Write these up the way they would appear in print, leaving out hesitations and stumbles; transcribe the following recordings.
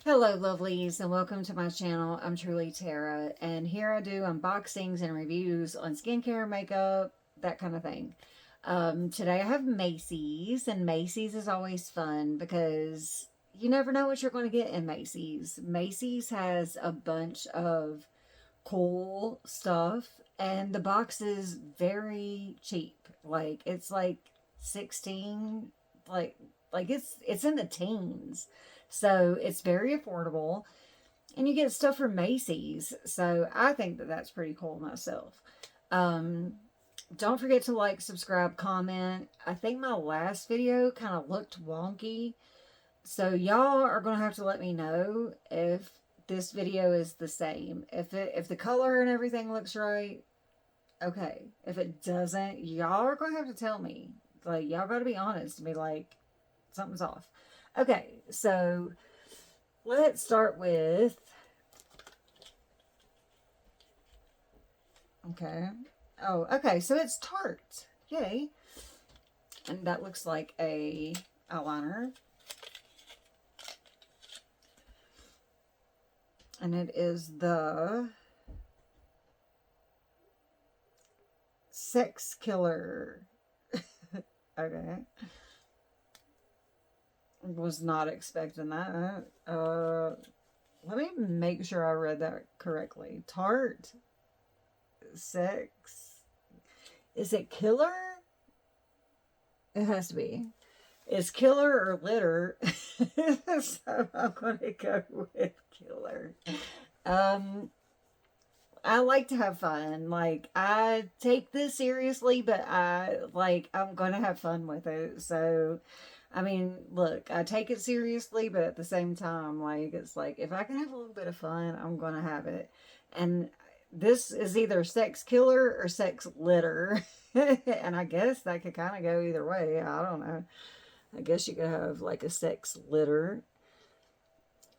Hello lovelies and welcome to my channel. I'm truly Tara and here I do unboxings and reviews on skincare, makeup, that kind of thing. Today I have Macy's, and Macy's is always fun because you never know what you're going to get in Macy's. Macy's has a bunch of cool stuff and the box is very cheap. Like it's like 16 like it's in the teens. So it's very affordable and you get stuff from Macy's. So I think that that's pretty cool myself. Um don't forget to like, subscribe, comment. I think my last video kind of looked wonky. So y'all are going to have to let me know if this video is the same. If the color and everything looks right, okay. If it doesn't, y'all are going to have to tell me. Like, y'all got to be honest and be like, something's off. Okay, so let's start with, okay. Oh, okay, so it's Tarte. Yay. And that looks like a eyeliner. And it is the Sex Killer. Okay. Was not expecting that. Let me make sure I read that correctly. Tarte Sex. Is it Killer? It has to be. It's Killer or Litter. So I'm going to go with Killer. I like to have fun. Like, I take this seriously, but I'm going to have fun with it. So, I mean, look, I take it seriously, but at the same time, like, it's like, if I can have a little bit of fun, I'm going to have it. And this is either Sex Killer or Sex Litter. And I guess that could kind of go either way. I don't know. I guess you could have like a sex litter.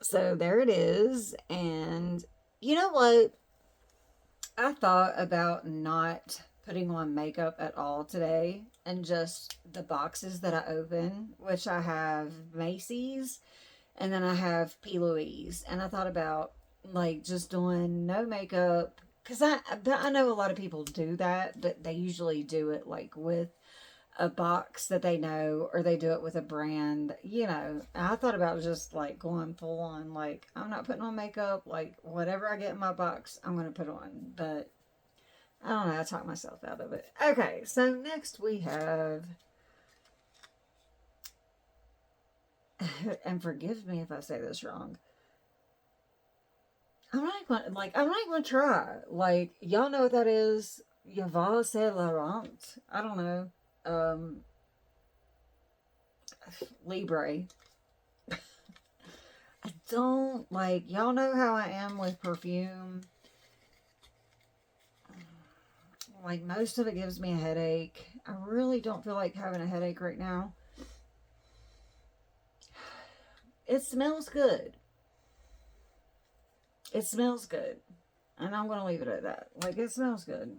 So there it is. And you know what? I thought about not putting on makeup at all today and just the boxes that I open, which I have Macy's and then I have P. Louise. And I thought about like just doing no makeup because I know a lot of people do that, but they usually do it like with a box that they know, or they do it with a brand, you know. I thought about just like going full on, like, I'm not putting on makeup, like whatever I get in my box I'm gonna put on. But I don't know, I talked myself out of it. Okay, so next we have and forgive me if I say this wrong, I'm not even gonna try. Like, y'all know what that is. Yaval c'est Laurent. I don't know. um Libre. I don't like, y'all know how I am with perfume. Like, most of it gives me a headache. I really don't feel like having a headache right now. It smells good. It smells good. And I'm going to leave it at that. Like, it smells good.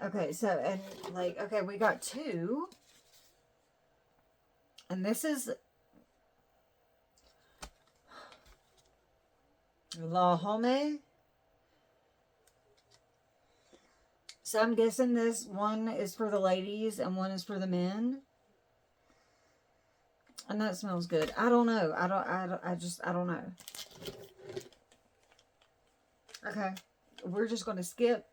Okay, so, and like, okay, we got two. And this is La Homme. So I'm guessing this one is for the ladies and one is for the men. And that smells good. I don't know. I don't know. Okay. We're just going to skip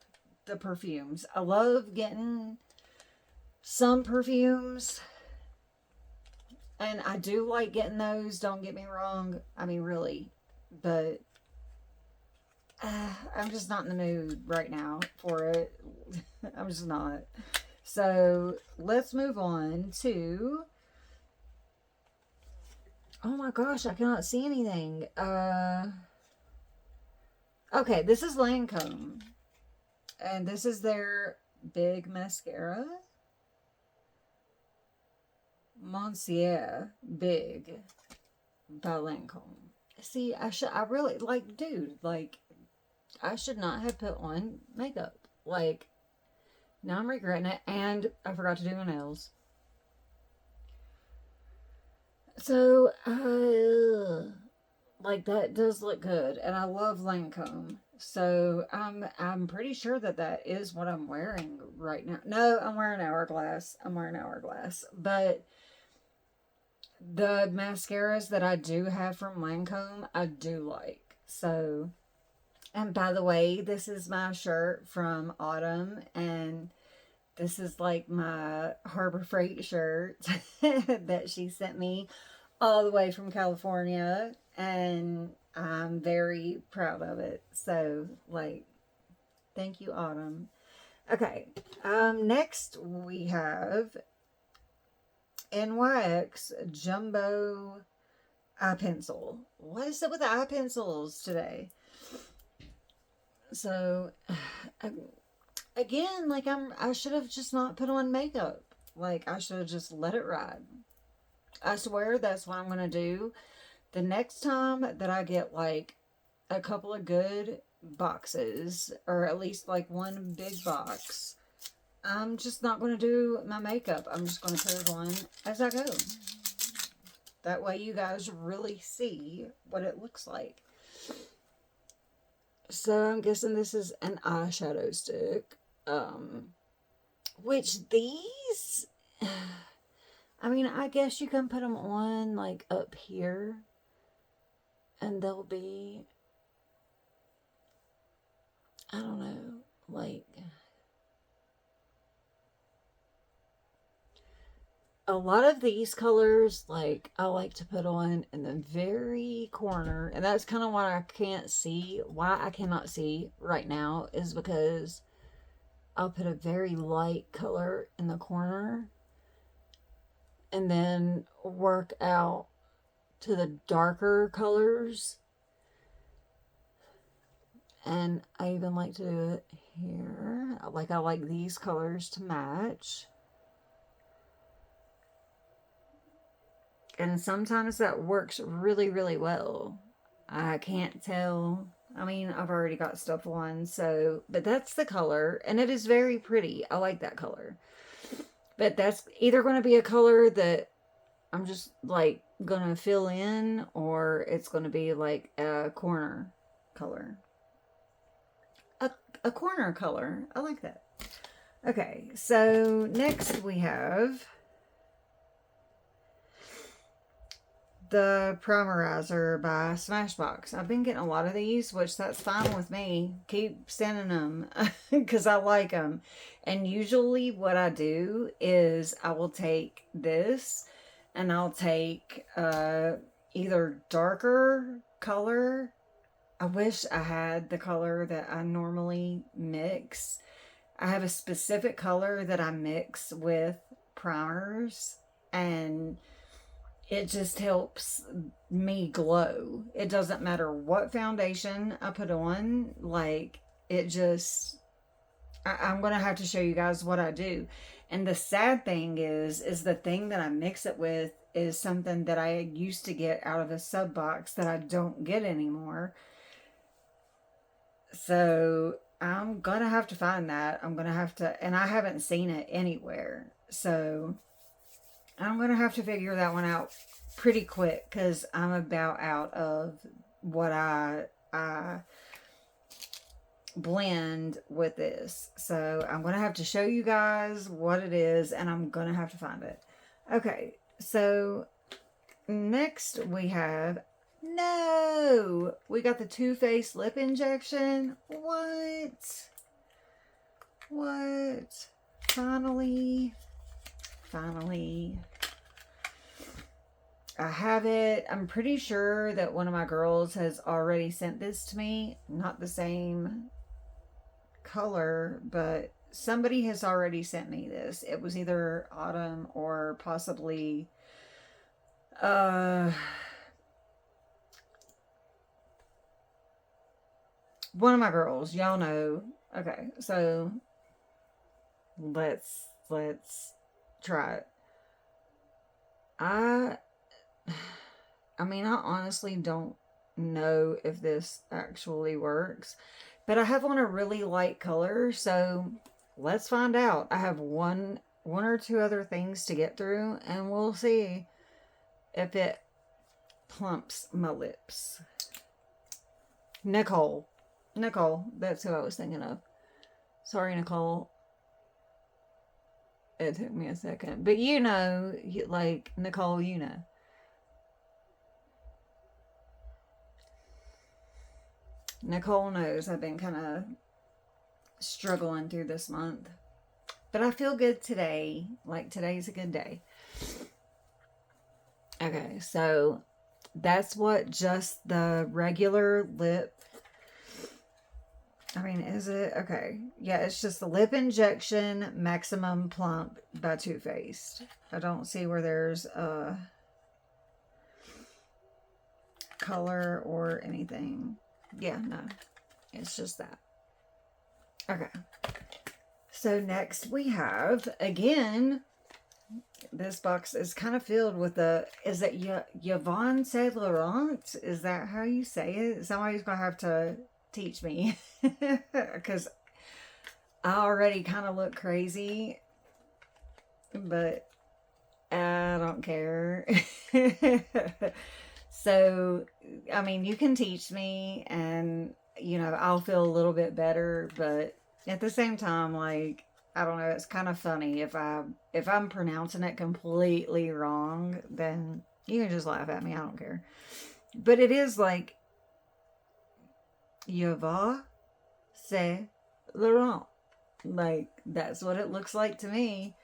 the perfumes. I love getting some perfumes. And I do like getting those. Don't get me wrong. I mean, really. But I'm just not in the mood right now for it. I'm just not. So let's move on to, oh my gosh, I cannot see anything. Okay, this is Lancome. And this is their big mascara. Monsieur Big by Lancome. See, I really, like, dude, like, I should not have put on makeup. Like, now I'm regretting it. And I forgot to do my nails. So, Like that does look good, and I love Lancome. So I'm pretty sure that that is what I'm wearing right now. No, I'm wearing Hourglass. I'm wearing Hourglass. But the mascaras that I do have from Lancome, I do like. So, and by the way, this is my shirt from Autumn, and this is like my Harbor Freight shirt that she sent me all the way from California, and I'm very proud of it. So, like, thank you, Autumn. Okay, next we have NYX Jumbo Eye Pencil. What is it with the eye pencils today? So, again, like I should have just not put on makeup. Like I should have just let it ride. I swear that's what I'm gonna do. The next time that I get like a couple of good boxes, or at least like one big box, I'm just not going to do my makeup. I'm just going to put it on as I go. That way you guys really see what it looks like. So I'm guessing this is an eyeshadow stick. Which these, I mean, I guess you can put them on like up here, and they'll be, I don't know, like, a lot of these colors, like, I like to put on in the very corner, and that's kind of why I can't see, why I cannot see right now, is because I'll put a very light color in the corner, and then work out to the darker colors. And I even like to do it here. Like, I like these colors to match. And sometimes that works really, really well. I can't tell. I mean, I've already got stuff on, so, but that's the color, and it is very pretty. I like that color. But that's either going to be a color that I'm just, like, going to fill in, or it's going to be, like, a corner color. A corner color. I like that. Okay, so next we have the Primerizer by Smashbox. I've been getting a lot of these, which that's fine with me. Keep sending them because I like them. And usually what I do is I will take this and I'll take either darker color. I wish I had the color that I normally mix. I have a specific color that I mix with primers, and it just helps me glow. It doesn't matter what foundation I put on. Like, it just, I'm going to have to show you guys what I do. And the sad thing is the thing that I mix it with is something that I used to get out of a sub box that I don't get anymore. So I'm going to have to find that. I'm going to have to, and I haven't seen it anywhere. So I'm going to have to figure that one out pretty quick, because I'm about out of what I blend with this. So I'm going to have to show you guys what it is, and I'm going to have to find it. Okay, so next we have, no, we got the Too Faced lip injection. What? Finally, I have it. I'm pretty sure that one of my girls has already sent this to me. Not the same color, but somebody has already sent me this. It was either Autumn or possibly one of my girls. Y'all know. Okay, so let's try it. I mean, I honestly don't know if this actually works, but I have on a really light color, so let's find out. I have one or two other things to get through, and we'll see if it plumps my lips. Nicole. Nicole. That's who I was thinking of. Sorry, Nicole. It took me a second. But you know, like, Nicole, you know. Nicole knows I've been kind of struggling through this month. But I feel good today. Like, today's a good day. Okay, so that's what just the regular lip. I mean, is it? Okay. Yeah, it's just the Lip Injection Maximum Plump by Too Faced. I don't see where there's a color or anything. Yeah, no. It's just that. Okay. So next we have, again, this box is kind of filled with the, is it Yvonne Saint Laurent? Is that how you say it? Somebody's going to have to teach me. Because I already kind of look crazy. But I don't care. So, I mean, you can teach me and, you know, I'll feel a little bit better. But at the same time, like, I don't know, it's kind of funny. If I'm pronouncing it completely wrong, then you can just laugh at me. I don't care. But it is like Yvonne Saint Laurent. Like, that's what it looks like to me.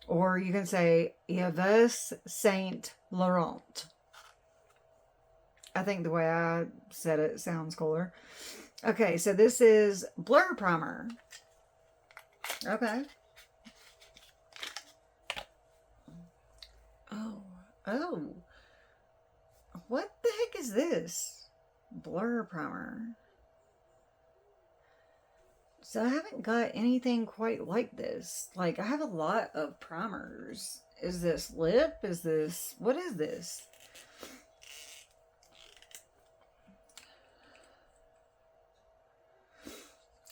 Or you can say Yves Saint Laurent. I think the way I said it sounds cooler. Okay, so this is Blur Primer. Okay. Oh. What the heck is this? Blur Primer. So I haven't got anything quite like this. Like, I have a lot of primers. Is this lip? Is this... What is this?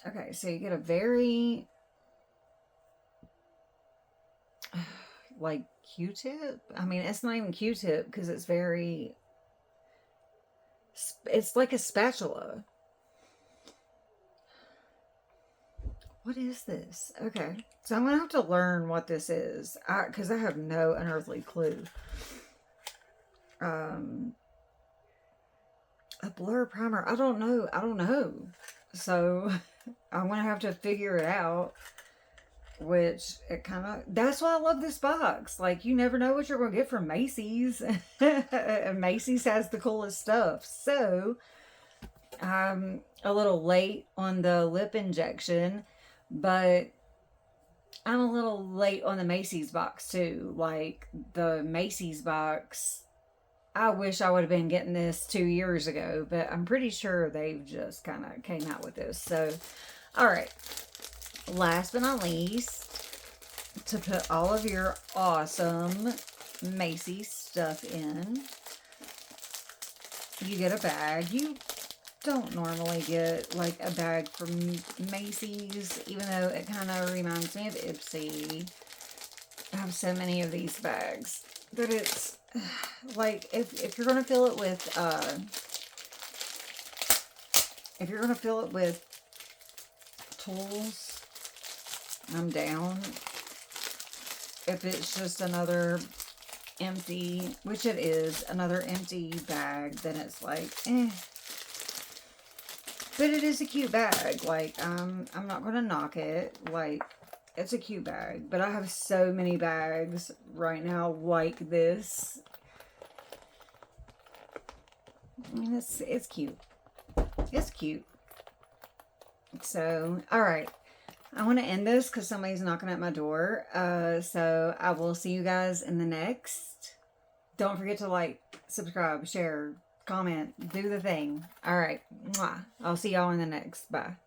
Okay, so you get a very... like, Q-tip? I mean, it's not even Q-tip because it's very... It's like a spatula. What is this? Okay. So I'm going to have to learn what this is. Because I have no unearthly clue. A blur primer. I don't know. So I'm going to have to figure it out. Which it kind of... That's why I love this box. Like, you never know what you're going to get from Macy's. And Macy's has the coolest stuff. So, I'm a little late on the lip injection. But I'm a little late on the Macy's box too. Like, the Macy's box, I wish I would have been getting this 2 years ago. But I'm pretty sure they've just kind of came out with this. So, alright. Last but not least, to put all of your awesome Macy's stuff in, you get a bag. You don't normally get like a bag from Macy's, even though it kind of reminds me of Ipsy. I have so many of these bags, but it's like if you're gonna fill it with tools, I'm down. If it's just another empty, which it is, another empty bag, then it's like, eh. But it is a cute bag. Like, I'm not going to knock it. Like, it's a cute bag. But I have so many bags right now like this. I mean, it's cute. It's cute. So, alright. I want to end this because somebody's knocking at my door. So, I will see you guys in the next. Don't forget to like, subscribe, share, comment, do the thing. Alright. I'll see y'all in the next. Bye.